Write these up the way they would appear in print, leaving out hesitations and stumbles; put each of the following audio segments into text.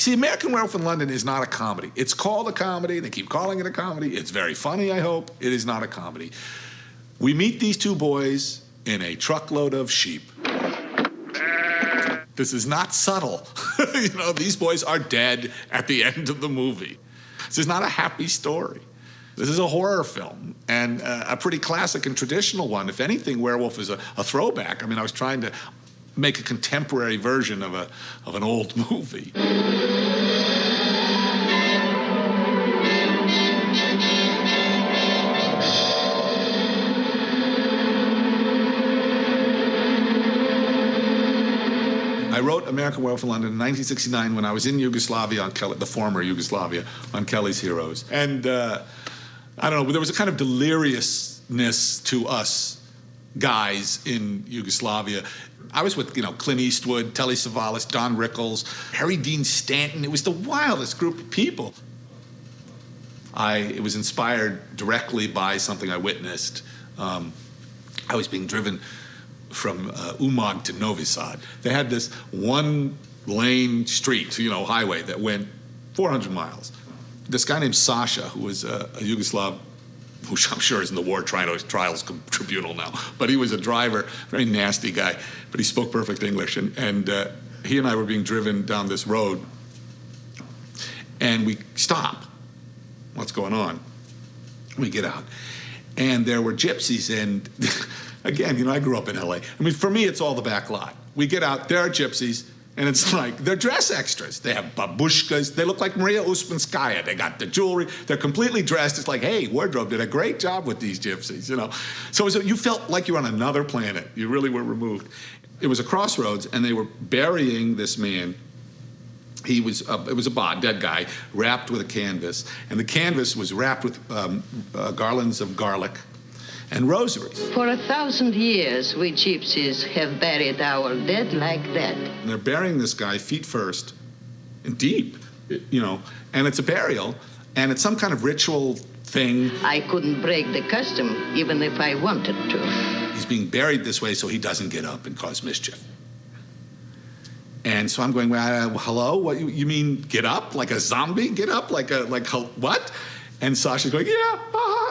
See, American Werewolf in London is not a comedy. It's called a comedy. They keep calling it a comedy. It's very funny, I hope. It is not a comedy. We meet these two boys in a truckload of sheep. This is not subtle. These boys are dead at the end of the movie. This is not a happy story. This is a horror film, and a pretty classic and traditional one. If anything, Werewolf is a throwback. I mean, I was trying to make a contemporary version of an old movie. I wrote American Werewolf in London in 1969 when I was in Yugoslavia the former Yugoslavia, on Kelly's Heroes. And I don't know, there was a kind of deliriousness to us guys in Yugoslavia. I was with, Clint Eastwood, Telly Savalas, Don Rickles, Harry Dean Stanton. It was the wildest group of people. It was inspired directly by something I witnessed. I was being driven from Umag to Novi Sad. They had this one-lane street, highway that went 400 miles. This guy named Sasha, who was a Yugoslav, who I'm sure is in the War Trials Tribunal now, but he was a driver, very nasty guy, but he spoke perfect English. And he and I were being driven down this road, and we stop. What's going on? We get out. And there were gypsies, and again, I grew up in L.A. I mean, for me, it's all the back lot. We get out, there are gypsies, and it's like, they're dress extras. They have babushkas. They look like Maria Usmanskaya. They got the jewelry. They're completely dressed. It's like, hey, wardrobe did a great job with these gypsies, So you felt like you were on another planet. You really were removed. It was a crossroads, and they were burying this man. It was a dead guy, wrapped with a canvas, and the canvas was wrapped with garlands of garlic and rosaries. For 1,000 years, we gypsies have buried our dead like that. And they're burying this guy feet first, and deep, and it's a burial, and it's some kind of ritual thing. I couldn't break the custom, even if I wanted to. He's being buried this way so he doesn't get up and cause mischief. And so I'm going, well, hello? What you mean get up like a zombie? Get up like what? And Sasha's going, yeah,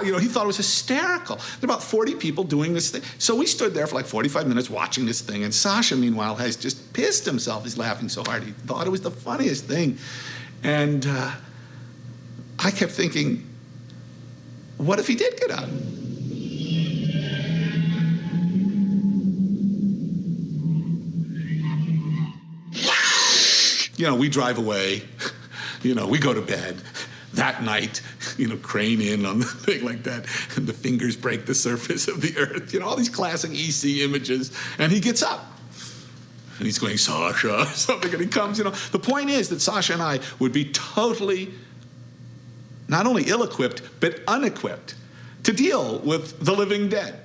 he thought it was hysterical. There were about 40 people doing this thing. So we stood there for like 45 minutes watching this thing, and Sasha, meanwhile, has just pissed himself. He's laughing so hard. He thought it was the funniest thing. And I kept thinking, what if he did get up? We drive away, we go to bed. That night, crane in on the thing like that, and the fingers break the surface of the earth, all these classic EC images, and he gets up. And he's going, Sasha, something, and he comes, The point is that Sasha and I would be totally, not only ill-equipped, but unequipped to deal with the living dead.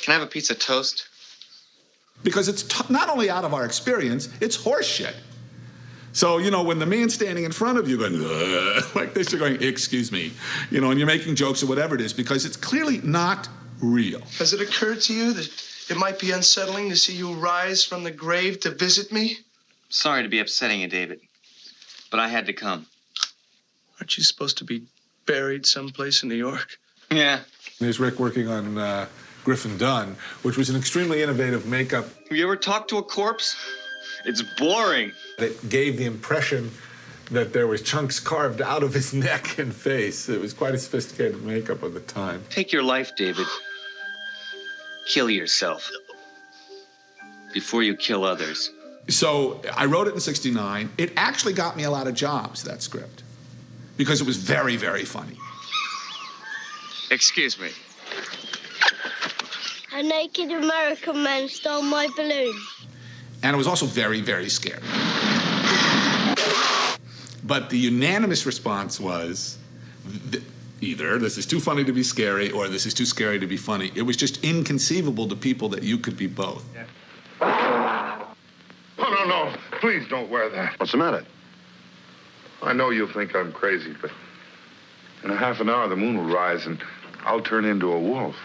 Can I have a piece of toast? Because it's not only out of our experience, it's horse shit. So, when the man's standing in front of you going, like this, you're going, excuse me, and you're making jokes or whatever it is, because it's clearly not real. Has it occurred to you that it might be unsettling to see you rise from the grave to visit me? Sorry to be upsetting you, David, but I had to come. Aren't you supposed to be buried someplace in New York? Yeah. There's Rick working on Griffin Dunn, which was an extremely innovative makeup. Have you ever talked to a corpse? It's boring. It gave the impression that there was chunks carved out of his neck and face. It was quite a sophisticated makeup of the time. Take your life, David. Kill yourself before you kill others. So I wrote it in '69. It actually got me a lot of jobs, that script, because it was very, very funny. Excuse me. A naked American man stole my balloon. And it was also very, very scary. But the unanimous response was either this is too funny to be scary or this is too scary to be funny. It was just inconceivable to people that you could be both. Oh, no. Please don't wear that. What's the matter? I know you'll think I'm crazy, but in a half an hour, the moon will rise and I'll turn into a wolf.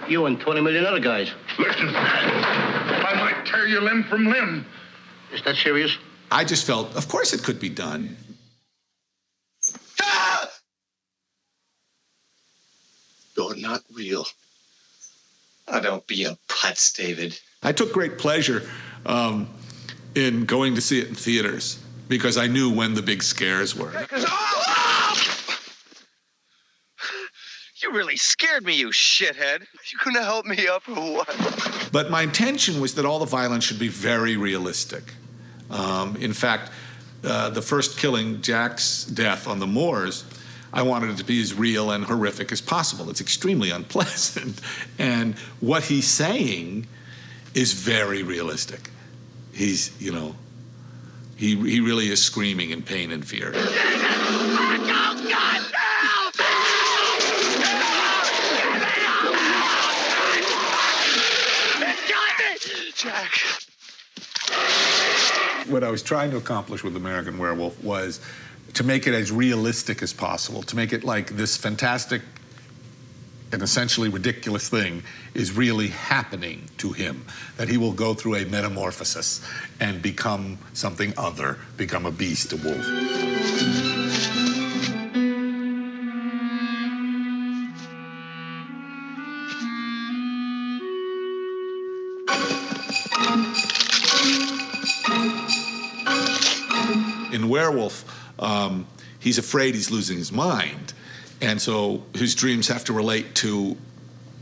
You and 20 million other guys. Listen, I might tear you limb from limb. Is that serious? I just felt, of course it could be done. Ah! You're not real. Oh, don't be a putz, David. I took great pleasure in going to see it in theaters because I knew when the big scares were. You really scared me, you shithead. You gonna help me up or what? But my intention was that all the violence should be very realistic. In fact, the first killing, Jack's death on the moors, I wanted it to be as real and horrific as possible. It's extremely unpleasant. And what he's saying is very realistic. He's, you know, he really is screaming in pain and fear. Jack. What I was trying to accomplish with American Werewolf was to make it as realistic as possible, to make it like this fantastic and essentially ridiculous thing is really happening to him, that he will go through a metamorphosis and become something other, become a beast, a wolf. In Werewolf, he's afraid he's losing his mind. And so his dreams have to relate to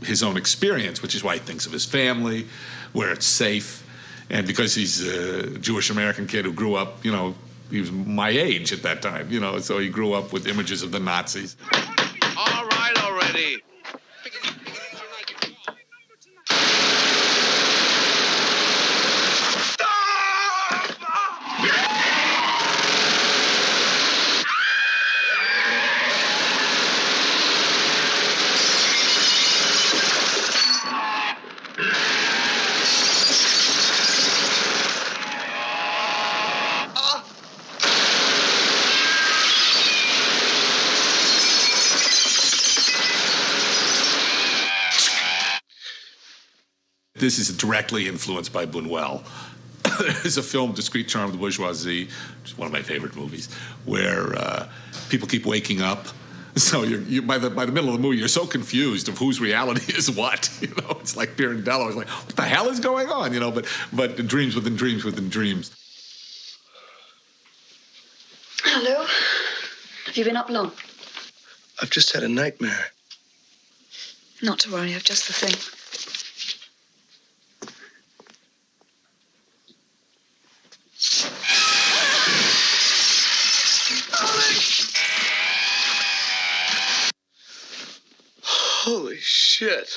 his own experience, which is why he thinks of his family, where it's safe. And because he's a Jewish American kid who grew up, you know, he was my age at that time, you know, so he grew up with images of the Nazis. All right already. This is directly influenced by Buñuel. There's a film, Discreet Charm of the Bourgeoisie, which is one of my favorite movies, where people keep waking up. So you by the middle of the movie, you're so confused of whose reality is what. You know, it's like Pirandello. It's like, what the hell is going on? You know, but dreams within dreams within dreams. Hello. Have you been up long? I've just had a nightmare. Not to worry, I've just the thing. Holy shit.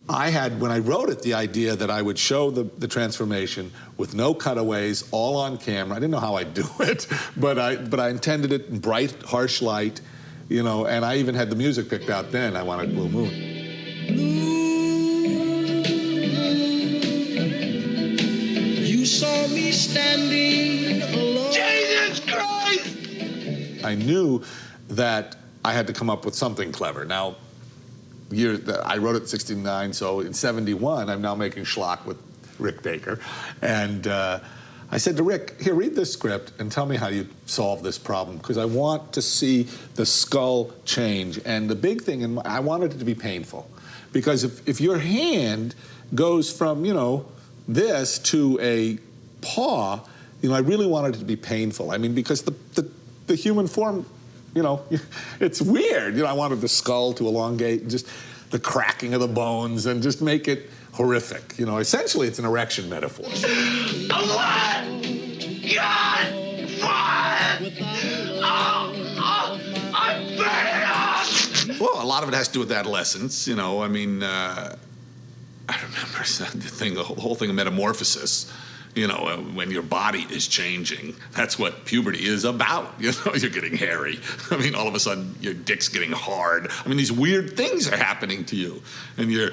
I had, when I wrote it, the idea that I would show the transformation with no cutaways, all on camera. I didn't know how I'd do it, but I intended it in bright, harsh light, you know, and I even had the music picked out then. I wanted Blue Moon. You saw me standing alone. Jesus Christ! I knew that I had to come up with something clever. Now, I wrote it in '69, so in '71, I'm now making schlock with Rick Baker. And I said to Rick, here, read this script and tell me how you solve this problem, because I want to see the skull change. And the big thing, I wanted it to be painful. Because if your hand goes from, you know, this to a paw, you know, I really wanted it to be painful. I mean, because the human form, you know, it's weird. You know, I wanted the skull to elongate and just the cracking of the bones and just make it horrific. You know, essentially it's an erection metaphor. Well, a lot of it has to do with adolescence. You know, I mean, I remember the whole thing of metamorphosis. You know, when your body is changing, that's what puberty is about. You know, you're getting hairy. I mean, all of a sudden, your dick's getting hard. I mean, these weird things are happening to you. And you're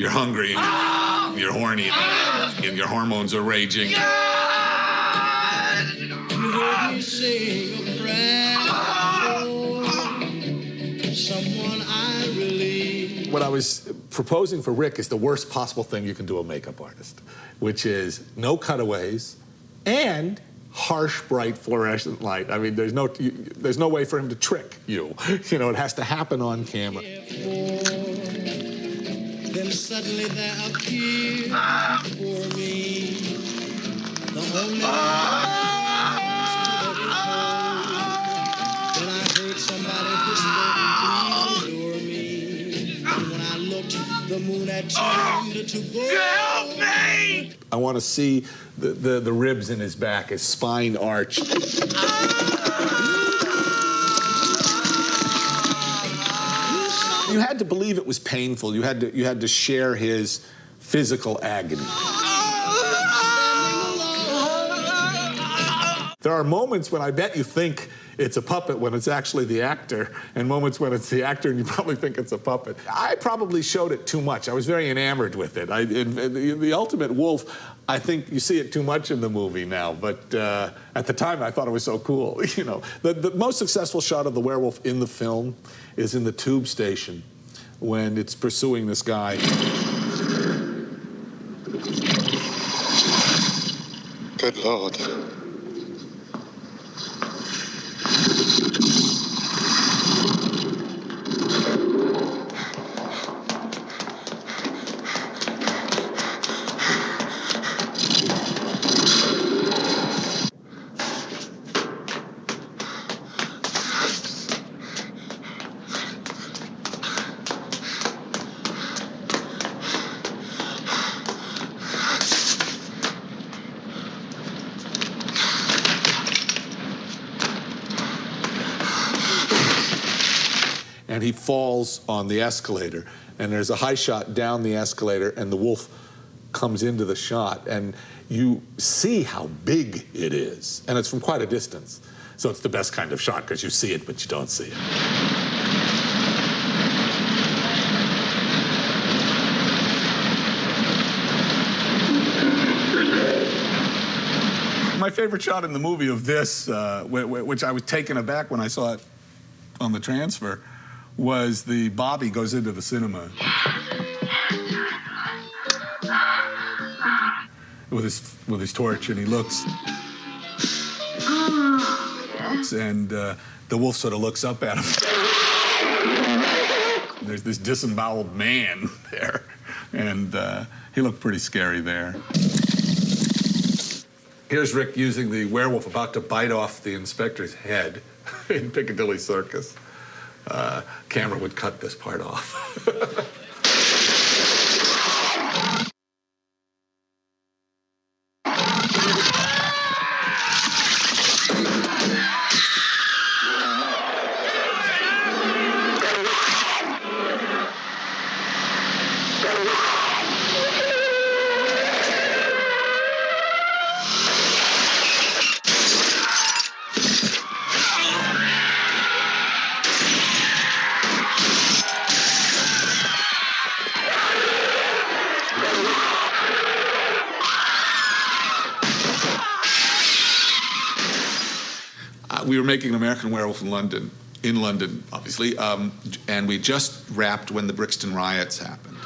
hungry, and you're horny, and your hormones are raging. You heard me sing a prayer for someone I really... What I was proposing for Rick is the worst possible thing you can do a makeup artist, which is no cutaways, and harsh, bright, fluorescent light. I mean, there's no way for him to trick you. You know, it has to happen on camera. Then suddenly there appeared before me the only when I heard somebody whisper, please adore me. And when I looked, the moon had turned to gold. Help me! I want to see the ribs in his back, his spine arched. You had to believe it was painful. You had to share his physical agony. There are moments when I bet you think it's a puppet when it's actually the actor, and moments when it's the actor and you probably think it's a puppet. I probably showed it too much. I was very enamored with it. In the Ultimate Wolf, I think you see it too much in the movie now, but at the time I thought it was so cool. You know, the most successful shot of the werewolf in the film is in the tube station when it's pursuing this guy. Good Lord. And he falls on the escalator, and there's a high shot down the escalator, and the wolf comes into the shot, and you see how big it is, and it's from quite a distance. So it's the best kind of shot because you see it, but you don't see it. My favorite shot in the movie of this, which I was taken aback when I saw it on the transfer, was the Bobby goes into the cinema with his torch, and he looks, and the wolf sort of looks up at him. There's this disemboweled man there, and he looked pretty scary there. Here's Rick using the werewolf about to bite off the inspector's head in Piccadilly Circus. Camera would cut this part off. We were making an American Werewolf in London, obviously, and we just wrapped when the Brixton riots happened.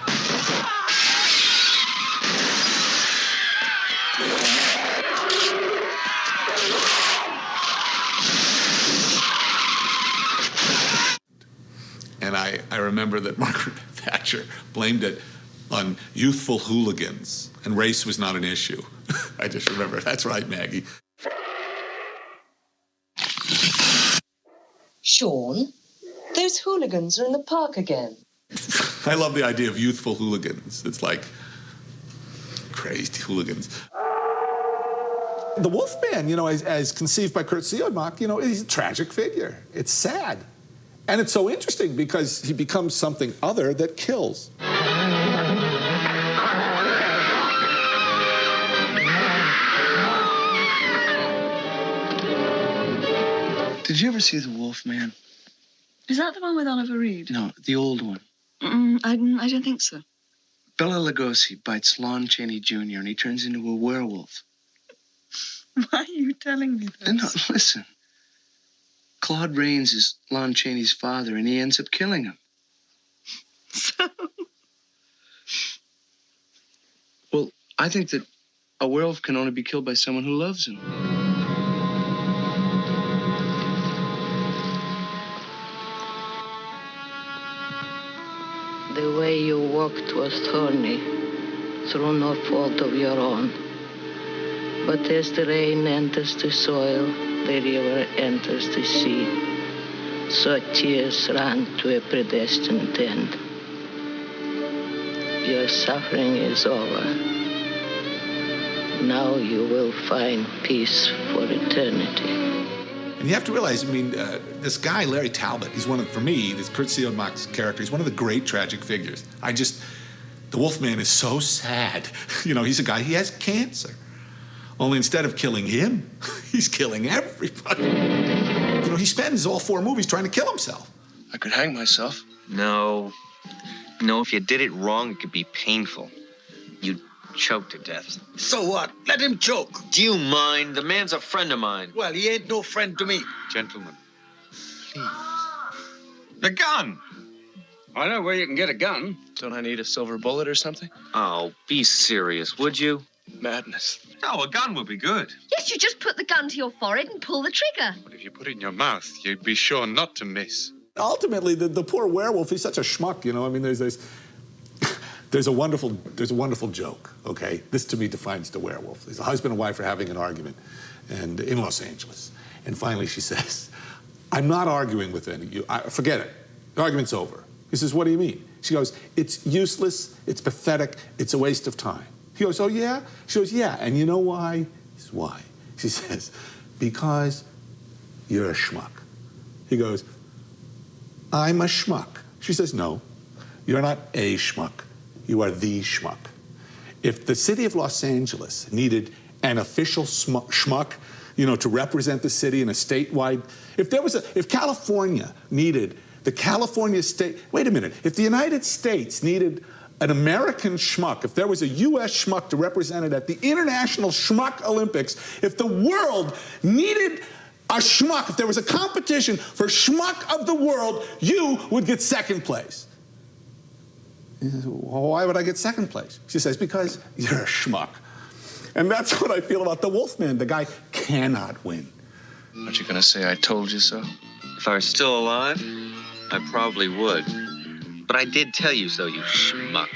And I remember that Margaret Thatcher blamed it on youthful hooligans, and race was not an issue. I just remember, that's right, Maggie. Sean, those hooligans are in the park again. I love the idea of youthful hooligans. It's like crazy hooligans. The Wolfman, you know, as conceived by Kurt Siodmak, you know, he's a tragic figure. It's sad. And it's so interesting because he becomes something other that kills. Did you ever see The Wolf Man? Is that the one with Oliver Reed? No, the old one. I don't think so. Bela Lugosi bites Lon Chaney Jr. and he turns into a werewolf. Why are you telling me this? No, listen. Claude Rains is Lon Chaney's father, and he ends up killing him. So? Well, I think that A werewolf can only be killed by someone who loves him. The way you walked was thorny, through no fault of your own. But as the rain enters the soil, the river enters the sea. So tears ran to a predestined end. Your suffering is over. Now you will find peace for eternity. And you have to realize, I mean, this guy, Larry Talbot, he's one of, for me, this Kurt Siodmak's character, he's one of the great tragic figures. The Wolfman is so sad. You know, he's a guy, he has cancer. Only instead of killing him, he's killing everybody. You know, he spends all 4 movies trying to kill himself. I could hang myself. No. No, if you did it wrong, it could be painful. You'd choke to death. So what? Let him choke. Do you mind? The man's a friend of mine. Well, he ain't no friend to me. Gentlemen, please. The gun! I know where you can get a gun. Don't I need a silver bullet or something? Oh, be serious, would you? Madness. Oh, a gun would be good. Yes, you just put the gun to your forehead and pull the trigger. But if you put it in your mouth, you'd be sure not to miss. Ultimately, the poor werewolf, he's such a schmuck, you know. I mean, there's a wonderful joke, okay? This, to me, defines the werewolf. There's a husband and wife are having an argument in Los Angeles. And finally she says, I'm not arguing with any of you. Forget it. The argument's over. He says, what do you mean? She goes, it's useless, it's pathetic, it's a waste of time. He goes, oh, yeah? She goes, yeah. And you know why? He says, why? She says, because you're a schmuck. He goes, I'm a schmuck. She says, no, you're not a schmuck. You are the schmuck. If the city of Los Angeles needed an official schmuck, you know, to represent the city in a statewide, if California needed the California state, wait a minute, if the United States needed an American schmuck, if there was a U.S. schmuck to represent it at the International Schmuck Olympics, if the world needed a schmuck, if there was a competition for schmuck of the world, you would get second place. He says, well, why would I get second place? She says, because you're a schmuck. And that's what I feel about the Wolfman. The guy cannot win. Aren't you gonna say I told you so? If I were still alive, I probably would. But I did tell you so, you schmuck.